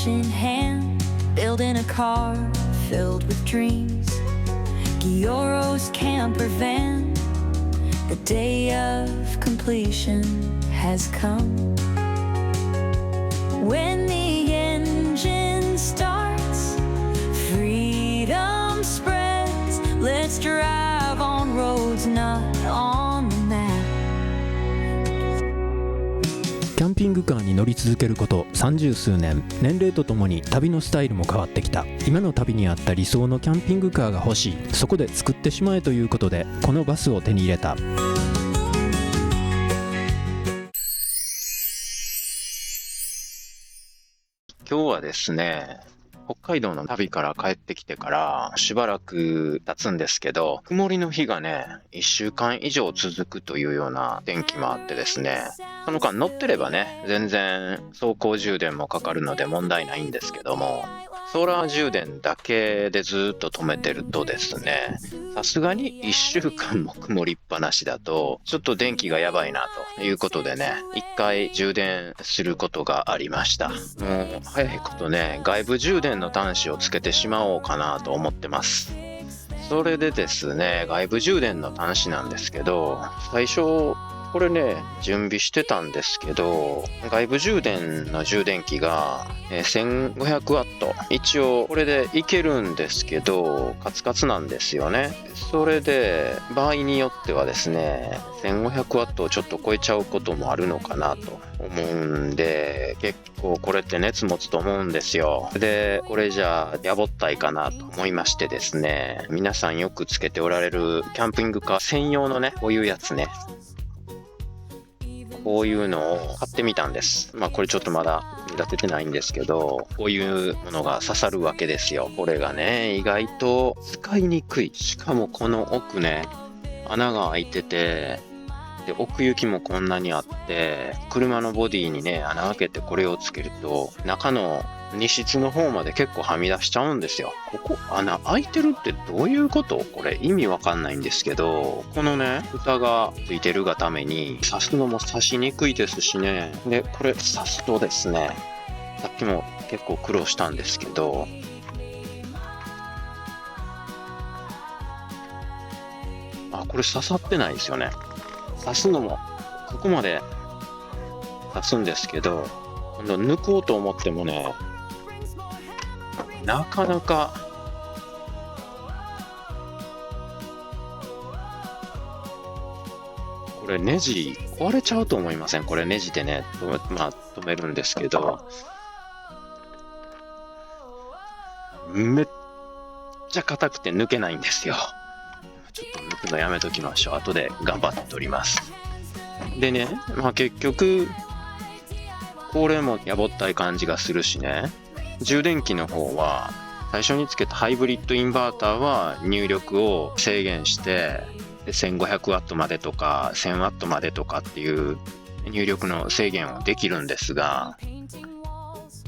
in hand, building a car filled with dreams. Gioro's camper van, the day of completion has come. When the engine starts, freedom spreads. Let's drive on roads not on the map. キャンピングカーに乗り続けること30数年、年齢とともに旅のスタイルも変わってきた。今の旅に合った理想のキャンピングカーが欲しい。そこで作ってしまえということでこのバスを手に入れた。今日はですね、北海道の旅から帰ってきてからしばらく経つんですけど、曇りの日がね、1週間以上続くというような天気もあってですね、その間乗ってればね、全然走行充電もかかるので問題ないんですけども、ソーラー充電だけでずっと止めてるとですね、さすがに1週間も曇りっぱなしだとちょっと電気がやばいなということでね、一回充電することがありました。もう早いことね、外部充電の端子をつけてしまおうかなと思ってます。それでですね、外部充電の端子なんですけど、最初これね、準備してたんですけど、外部充電の充電器が 1500W、 一応これでいけるんですけどカツカツなんですよね。それで場合によってはですね、 1500W をちょっと超えちゃうこともあるのかなと思うんで、結構これって熱持つと思うんですよ。でこれじゃあやぼったいかなと思いましてですね、皆さんよくつけておられるキャンピングカー専用のね、こういうやつね、こういうのを買ってみたんです。これちょっとまだ立ててないんですけど、こういうものが刺さるわけですよ。これがね、意外と使いにくい。しかもこの奥ね、穴が開いてて、で奥行きもこんなにあって、車のボディにね、穴開けてこれをつけると中の荷室の方まで結構はみ出しちゃうんですよ。ここ穴開いてるってどういうこと？これ意味わかんないんですけど、このね、蓋がついてるがために刺すのも刺しにくいですしね。でこれ刺すとですね、さっきも結構苦労したんですけど、これ刺さってないですよね。刺すのもここまで刺すんですけど、今度抜こうと思ってもね、なかなかこれネジ壊れちゃうと思いません？これネジでね、止めるんですけど、めっちゃ硬くて抜けないんですよ。ちょっと抜くのやめときましょう。後で頑張って取ります。でね、結局これもやぼったい感じがするしね。充電器の方は最初につけたハイブリッドインバーターは入力を制限して、1500W までとか 1000W までとかっていう入力の制限をできるんですが、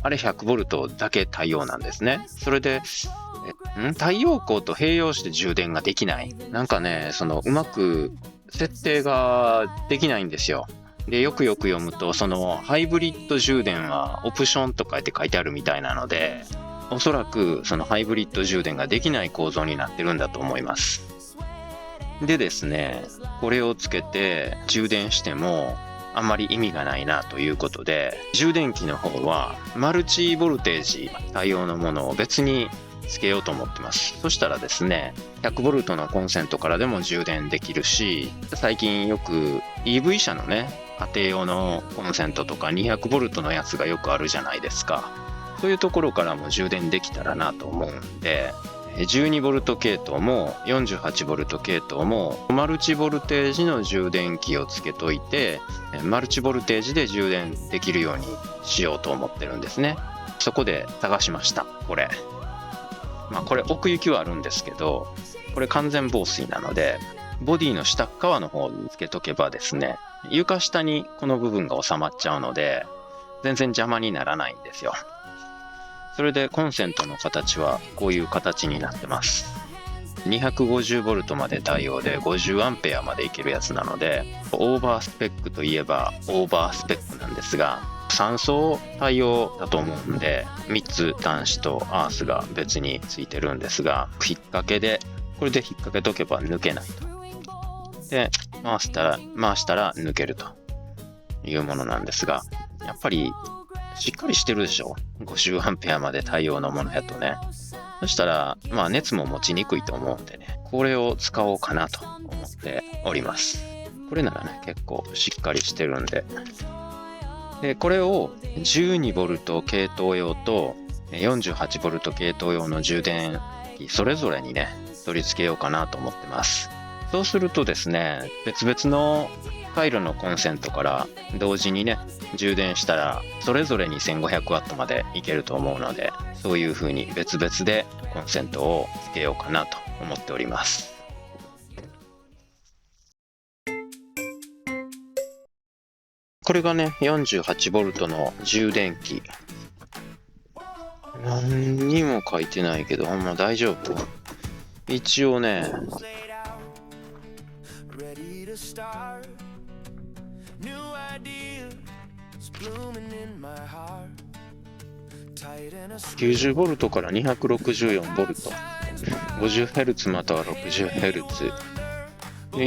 あれ 100V だけ対応なんですね。それで太陽光と併用して充電ができない。なんかね、うまく設定ができないんですよ。でよく読むと、そのハイブリッド充電はオプションとかって書いてあるみたいなので、おそらくそのハイブリッド充電ができない構造になってるんだと思います。でですね、これをつけて充電してもあんまり意味がないなということで、充電器の方はマルチボルテージ対応のものを別につけようと思ってます。そしたらですね、100V のコンセントからでも充電できるし、最近よく EV 車のね、家庭用のコンセントとか 200V のやつがよくあるじゃないですか。そういうところからも充電できたらなと思うんで、12V 系統も 48V 系統もマルチボルテージの充電器をつけといて、マルチボルテージで充電できるようにしようと思ってるんですね。そこで探しました。これ奥行きはあるんですけど、これ完全防水なので、ボディの下側の方につけとけばですね、床下にこの部分が収まっちゃうので全然邪魔にならないんですよ。それでコンセントの形はこういう形になってます。 250V まで対応で 50A までいけるやつなので、オーバースペックといえばオーバースペックなんですが、3層対応だと思うんで、3つ端子とアースが別についてるんですが、引っ掛けで、これで引っ掛けとけば抜けないと。で、回したら抜けるというものなんですが、やっぱりしっかりしてるでしょ。50アンペアまで対応のものやとね。そしたら、熱も持ちにくいと思うんでね、これを使おうかなと思っております。これならね、結構しっかりしてるんで。で、これを 12V 系統用と 48V 系統用の充電器それぞれにね、取り付けようかなと思ってます。そうするとですね、別々の回路のコンセントから同時にね、充電したらそれぞれに 1500W までいけると思うので、そういう風に別々でコンセントを付けようかなと思っております。これがね、48V の充電器。何にも書いてないけど、大丈夫。一応ね、90V から 264V、50Hz または 60Hz。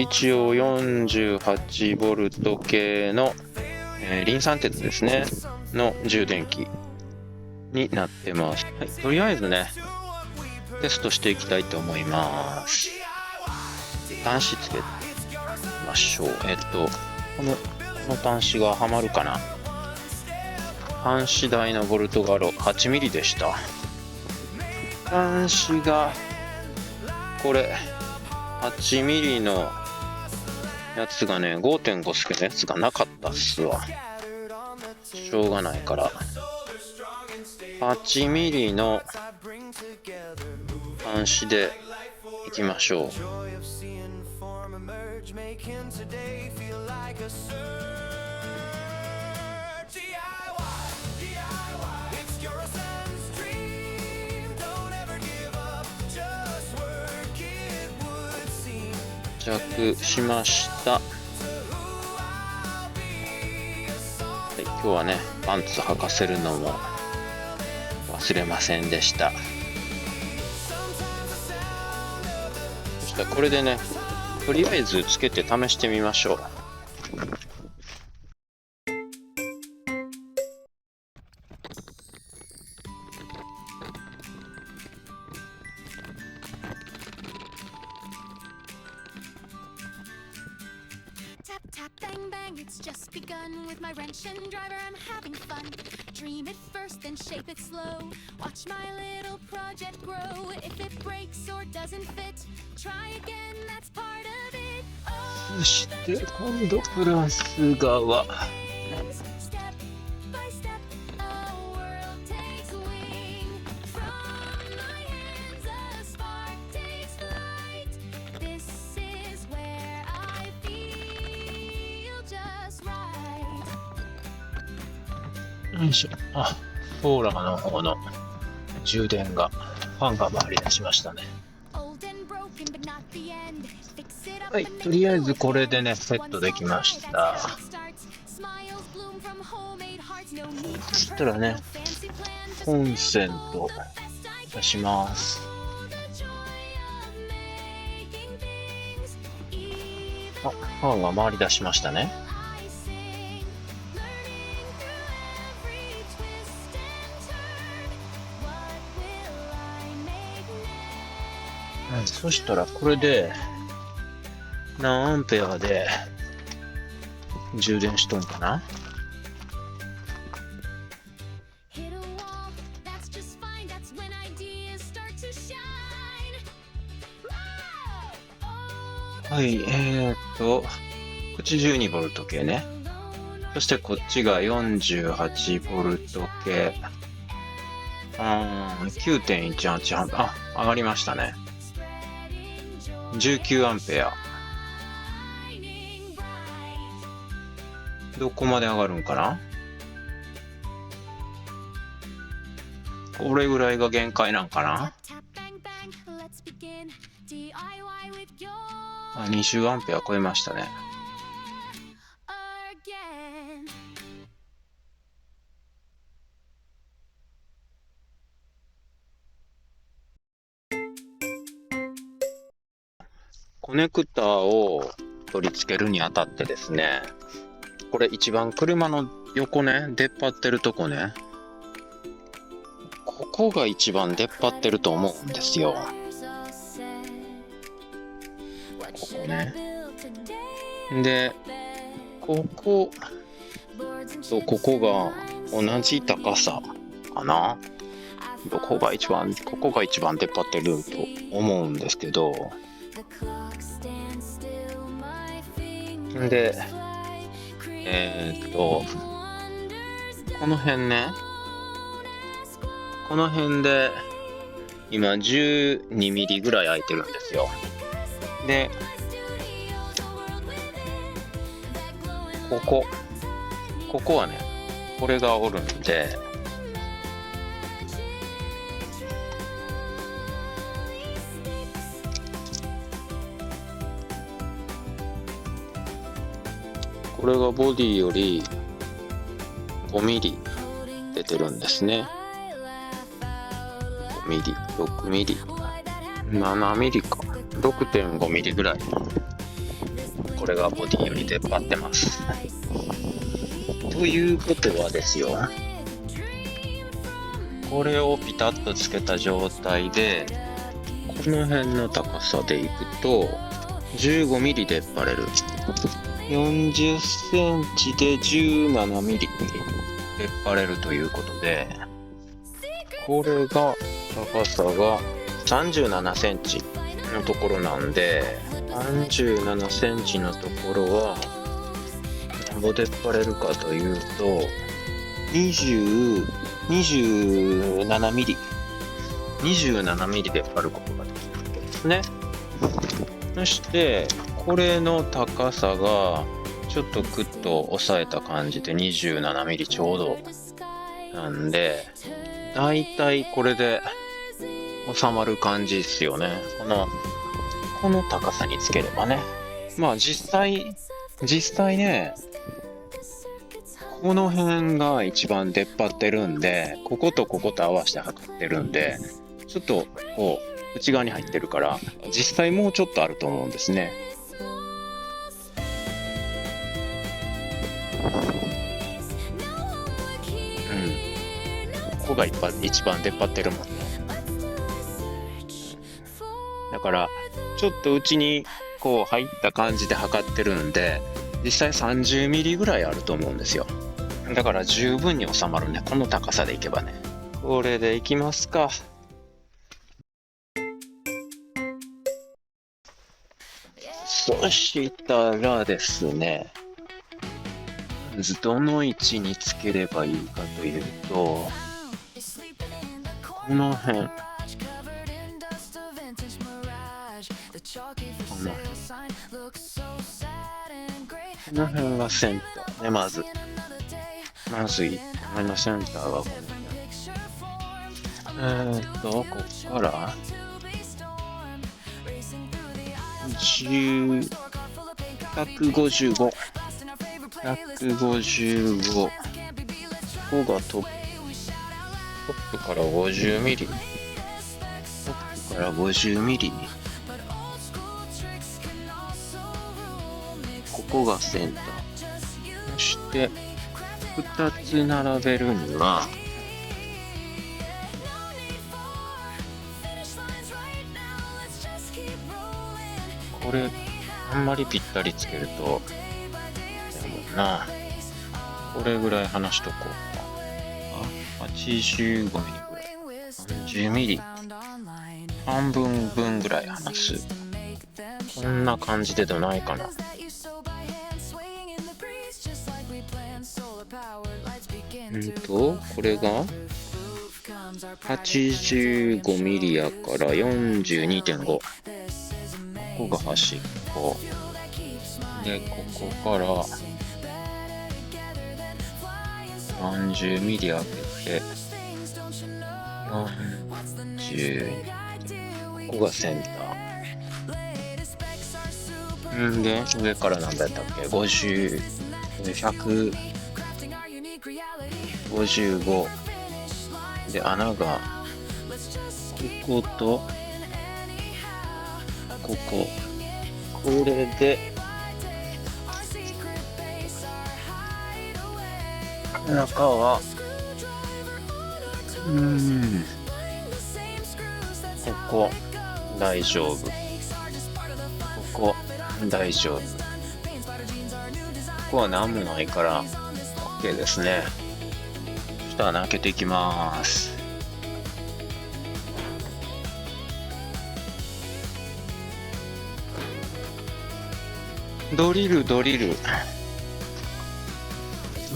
一応 48V 系の、リン酸鉄ですねの充電器になってます。はい、とりあえずね、テストしていきたいと思います。端子つけましょう。この端子がはまるかな。端子台のボルトが 8mm でした。端子がこれ8mm のやつがね、5.5 スケのやつがなかったっすわ。しょうがないから8mm の端子でいきましょう。着しました。はい、今日はね、パンツ履かせるのも忘れませんでした。そしたらこれでね、とりあえずつけて試してみましょう。Tap bang bang, it's just begun with my wrench and driver. I'm having fun. Dream it first, then shape it slow. Watch my little project grow. If it breaks or doesn't fit, try again. That's part of it. そして今度プラス側。Step by step, a world takes wing. From my hands, a spark takes flight. This is where I feel just right. よいしょ。ソーラーの方の充電が、ファンが回り出しましたね。はい、とりあえずこれでね、セットできました。そしたらね、コンセント出します。ファンが回り出しましたね。そしたらこれで何アンペアで充電しとんかな。はい、こっち 12V 系ね。そしてこっちが 48V 系。9.18 アンペア。上がりましたね。19アンペア。どこまで上がるんかな。これぐらいが限界なんかな。20アンペア超えましたね。コネクターを取り付けるにあたってですね、これ一番車の横ね、出っ張ってるとこね、ここが一番出っ張ってると思うんですよ。ここね。で、こことここが同じ高さかな。ここが一番出っ張ってると思うんですけど、で、この辺ね、この辺で今12ミリぐらい空いてるんですよ。で、ここはね、これがおるんで、これがボディより5ミリ出てるんですね。5ミリ、6ミリ、7ミリか、6.5 ミリぐらい。これがボディより出っ張ってます。ということはですよ、これをピタッとつけた状態で、この辺の高さでいくと、15ミリ出っ張れる。40センチで17ミリ出っ張れるということで、これが高さが37センチのところなんで、37センチのところは何ぼ出っ張れるかというと、27ミリ27ミリ出っ張ることができるわけですね。そしてこれの高さがちょっとグッと抑えた感じで27ミリちょうどなんで、だいたいこれで収まる感じですよね。この高さにつければね。まあ実際ね、この辺が一番出っ張ってるんで、こことここと合わせて測ってるんで、ちょっとこう内側に入ってるから、実際もうちょっとあると思うんですね。ここが一番出っ張ってるもんね。だからちょっと内にこう入った感じで測ってるんで、実際30ミリぐらいあると思うんですよ。だから十分に収まるね、この高さでいけばね。これでいきますか。そしたらですね、どの位置につければいいかというと、この辺、この辺がセンターね。まず1個目のセンターはこの辺。こっから155、ここがトップから50ミリ、ここがセンター。そして2つ並べるには、これあんまりぴったりつけると、でもな、これぐらい離しとこうか。85ミリぐらい、30ミリ、半分分ぐらい離す。こんな感じでどないかな。これが85ミリやから 42.5。ここが端っこで、ここから40ミリ開けて40、ここがセンターで、上から何だったっけ、50、155で、穴がこことこここれで、中は、ここ、大丈夫。ここ、大丈夫。ここは何もないから、OK ですね。そしたら開けていきます。ドリル。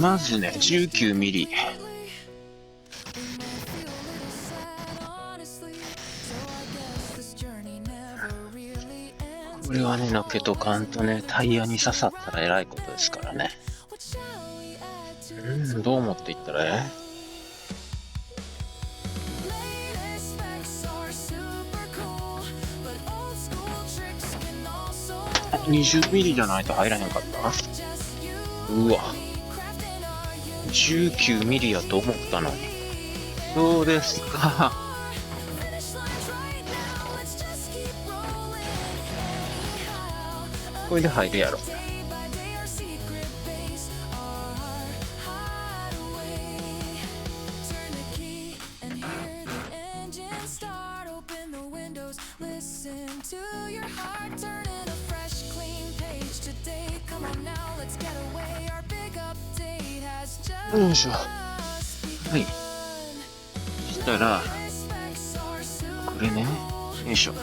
まずね、19ミリ。これはね、のけとかんとね、タイヤに刺さったらえらいことですからね。どう思っていったらえ20ミリじゃないと入らへんかった。うわ。19ミリやと思ったのに。そうですか。これで入るやろ。よいしょ。はい。そしたら、これね、よいしょ。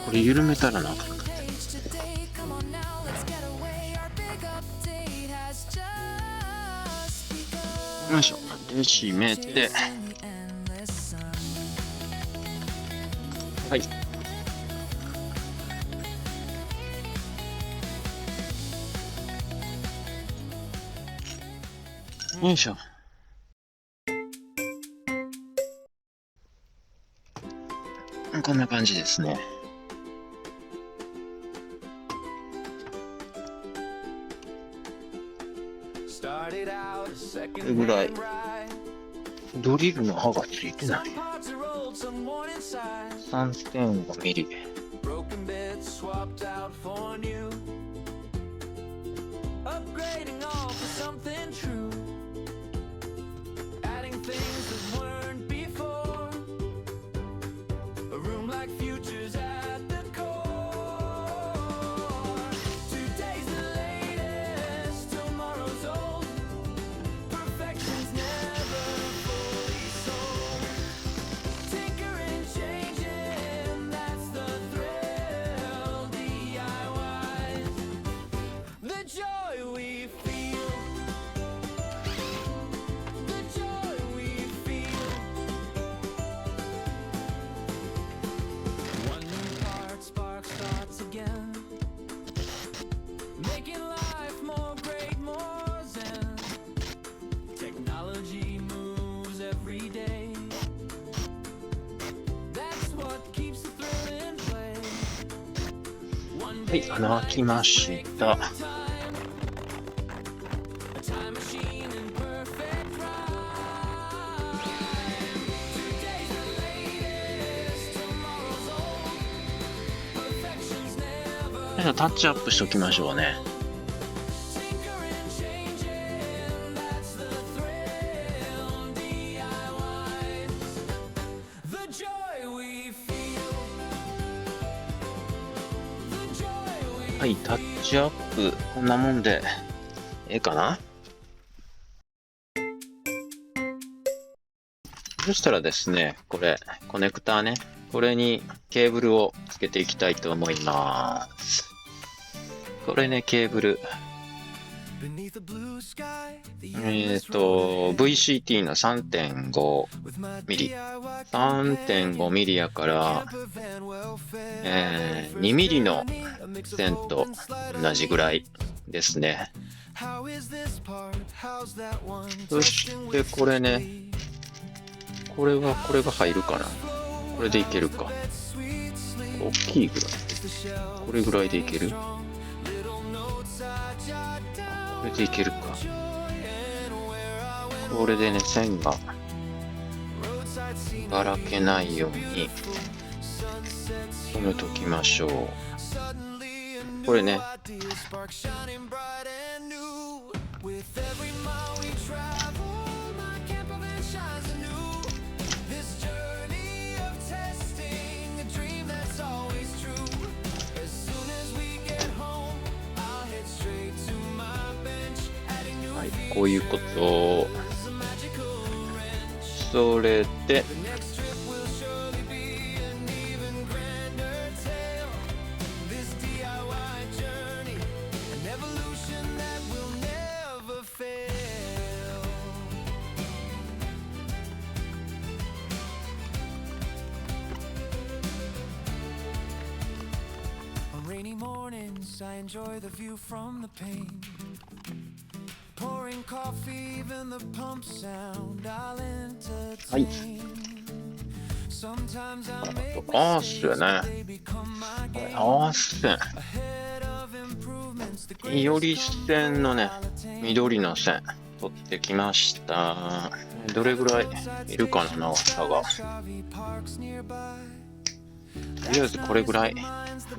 これ緩めたらなあかんかった。よいしょ。で、締めて。はい。よいしょ。こんな感じですね。これぐらい。ドリルの刃がついてない。3.5 ミリ。はい、穴開きました。タッチアップしときましょうね。はい、タッチアップ、こんなもんで、ええかな。そしたらですね、これ、コネクターね、これにケーブルをつけていきたいと思います。これね、ケーブル。VCT の3.5ミリ。3.5ミリやから、2ミリの線と同じぐらいですね。そしてこれね、これが入るかな。これでいけるか。大きいぐらい。これぐらいでいける？これでいけるか。これでね、線がばらけないように止めときましょう。これね。はい、こういうことを。それで、On rainy mornings, I enjoy the view from the pane. Pouring coffee, even the pump sound, I'll entertain. Sometimes I make あーっすよね。 they become my game. あーっすね。 Ahead of improvements, the より線のね、緑の線取ってきました。どれぐらいいるかな、長さが。と RV parks nearby. りあえずこれぐらい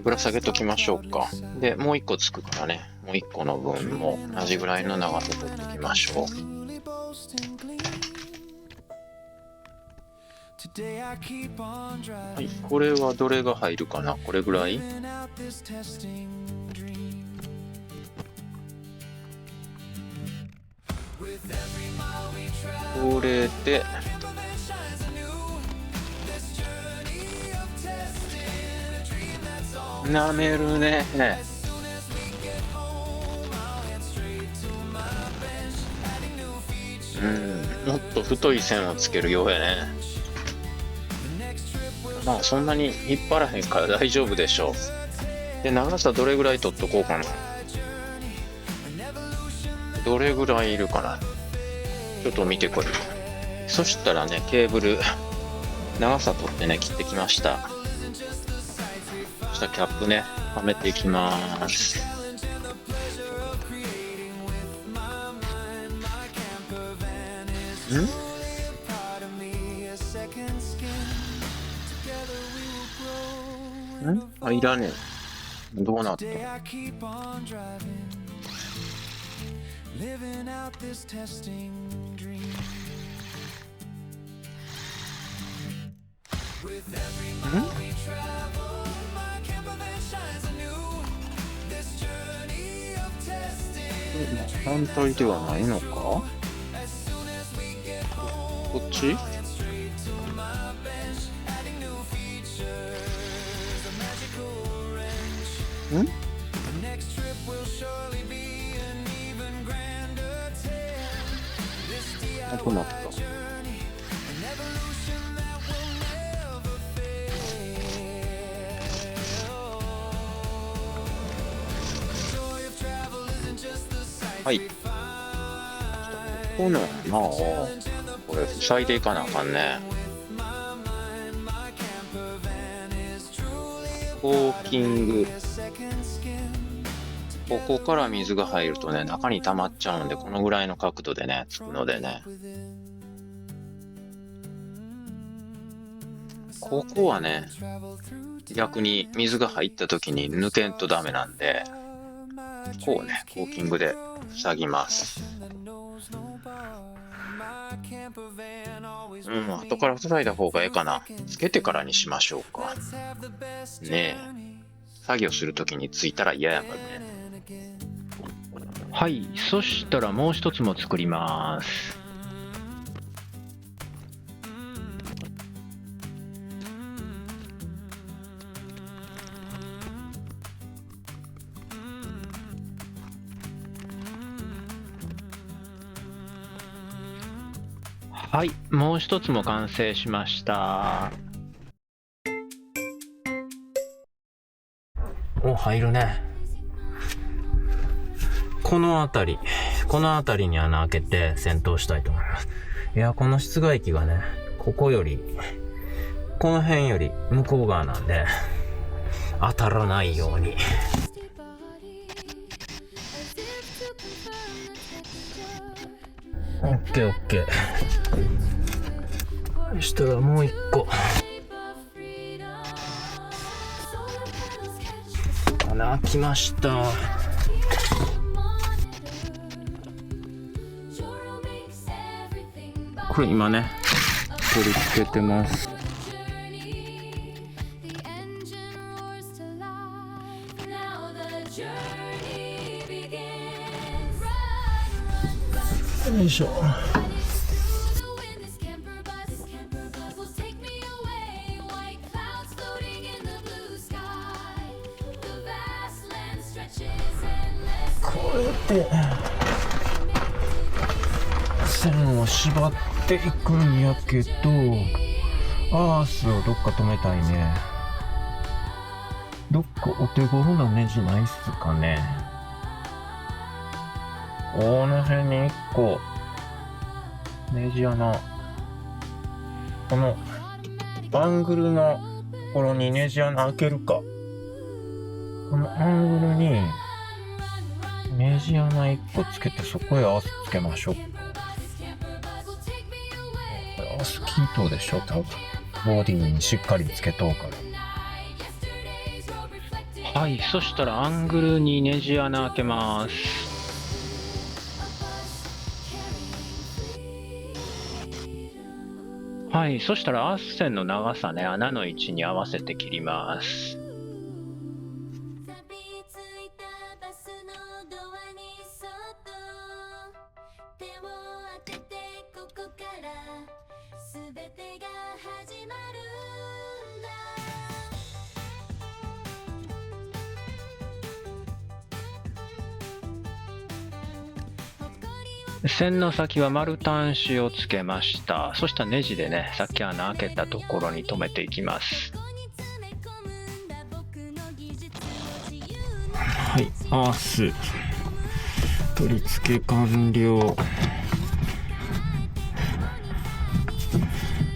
ぶら下げときましょうか。で、もう一個つくからね、もう一個の分も同じぐらいの長さ取っておきましょう。 Truly boast and gleam. Today I keep on はい、 driving, これはどれが入るかな。これぐらい。 living out this testing dream. With every mile we travel, これで、 camper van shines anew. This journey of testing, a dream that's all. 舐めるね。 As soon as we get home, I'll head straight to my bench, adding new う features. ん、もっと太い線をつけるようやね。 The next trip will まあそんなに引っ張らへんから大丈夫でしょう。で、長さどれぐらい取っとこうかな。どれぐらいいるかな。ちょっと見てこい。そしたらね、ケーブル、長さ取ってね、切ってきました。そしたらキャップね、はめていきます。ん？ part of me, a second skin. Together we will grow. ん？あ、いらねえ。どうなった？ Today I keep on driving, living out this testing dream. With every mile we travel, my camper van shines anew. This journey of testing, 反対ではないのか？ as soon as we get home, こっち？ head straight to my bench, adding new features, a magical wrench. ん？ The next trip will surely be an even grander tale. This なくなった。 DIY journey, an evolution that will never fail. The joy of travel isn't just the sights はい。 we find. こうなんやな。これ塞いでいかなあかんね。 My mind, my camper van is truly コーキング。 a second skin. ここから水が入るとね、中に溜まっちゃうんで、このぐらいの角度でね、つくのでね。ここはね、逆に水が入った時に抜けんとダメなんで、こうね、コーキングで塞ぎます。後から塞いだ方がええかな。つけてからにしましょうか。ねえ。作業するときについたら嫌やからね。はい、そしたらもう一つも作ります。はい、もう一つも完成しました。お、入るね。この辺りに穴開けて戦闘したいと思います。いや、この室外機がね、この辺より向こう側なんで、当たらないように。オッケーオッケー。そしたらもう一個。穴開きました。これ今ね、取り付けてます。よいしょ。これで線を縛っていくんやけど、アースをどっか止めたいね。どっかお手頃なネジないっすかね。この辺に1個ネジ穴、このアングルのところにネジ穴開けるか。このアングルにネジ穴1個つけて、そこへアースつけましょう。これアース均等でしょ、多分。ボディにしっかりつけとうから。はい、そしたらアングルにネジ穴開けます。はい、そしたらアース線の長さね、穴の位置に合わせて切ります。線の先は丸端子をつけました。そしたらネジでね、さっき穴開けたところに留めていきます。はい、アース取り付け完了。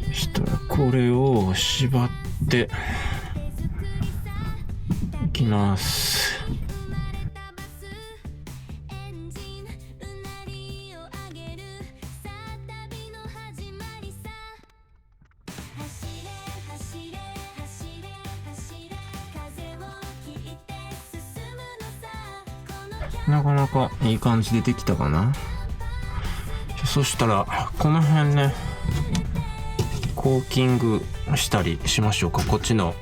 そしたらこれを縛っていきます。なかなかいい感じでできたかな。そしたらこの辺ね、コーキングしたりしましょうか。こっちの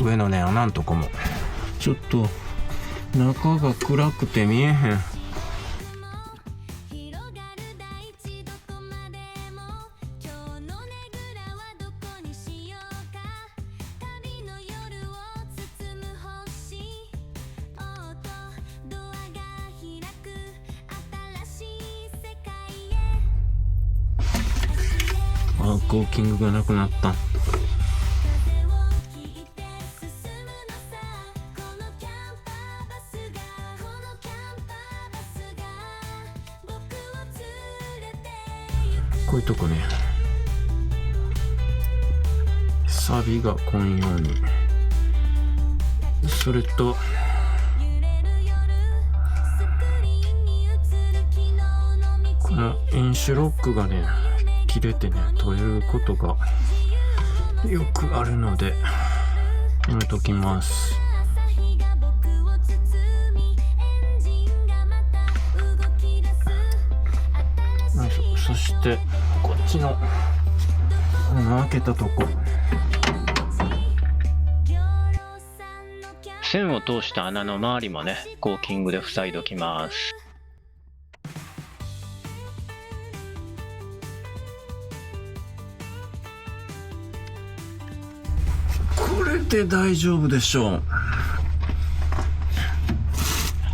上のね、穴んとこもちょっと中が暗くて見えへん。コーキングがなくなった。こういうとこね、サビが来んように。それとこのインシュロックがね、切れてね、取れることがよくあるのでやめときます。よいしょ。そしてこっちの開けたとこ、線を通した穴の周りもね、コーキングで塞いどきます。これで大丈夫でしょう。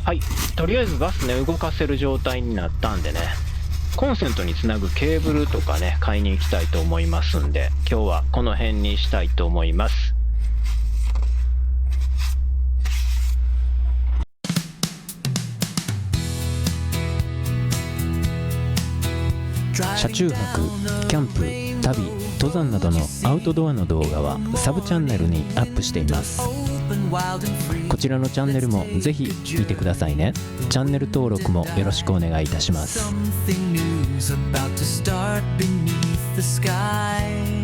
はい、とりあえずバスね、動かせる状態になったんでね、コンセントにつなぐケーブルとかね買いに行きたいと思いますんで、今日はこの辺にしたいと思います。車中泊、キャンプ、旅、登山などのアウトドアの動画はサブチャンネルにアップしています。こちらのチャンネルもぜひ見てくださいね。チャンネル登録もよろしくお願いいたします。 Something new's about to start beneath the sky.